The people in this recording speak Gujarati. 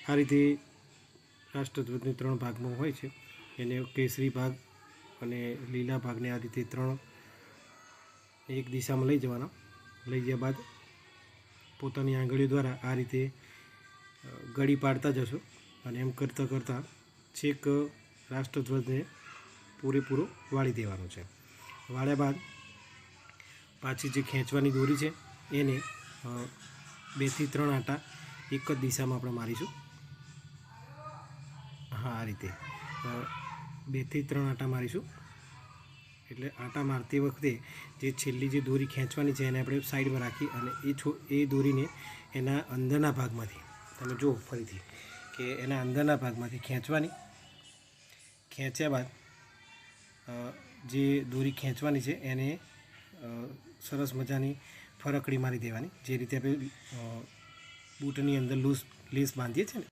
આ રીતે રાષ્ટ્રધ્વજને 3 ભાગમાં હોય છે. એને કેસરી ભાગ અને લીલા ભાગને આ રીતે 3 એક દિશામાં લઈ જવાના. લઈ ગયા બાદ પોતાની આંગળીઓ દ્વારા આ રીતે ગળી પાડતા જશો અને એમ કરતાં કરતાં છેક રાષ્ટ્રધ્વજને પૂરેપૂરો વાળી દેવાનો છે. વાળ્યા બાદ પાછી જે ખેંચવાની દોરી છે એને 2 થી 3 આંટા એક જ દિશામાં આપણે મારીશું. હા, આ રીતે 2 થી 3 આંટા મારીશું. એટલે આંટા મારતી વખતે જે છેલ્લી જે દોરી ખેંચવાની છે એને આપણે સાઈડમાં રાખી અને એ દોરીને એના અંદરના ભાગમાંથી તમે જુઓ ફરીથી કે એના અંદરના ભાગમાંથી ખેંચવાની. ખેંચ્યા બાદ જે દોરી ખેંચવાની છે એને સરસ મજાની ફરકડી મારી દેવાની. જે રીતે આપણે બૂટની અંદર લેસ બાંધીએ છીએ ને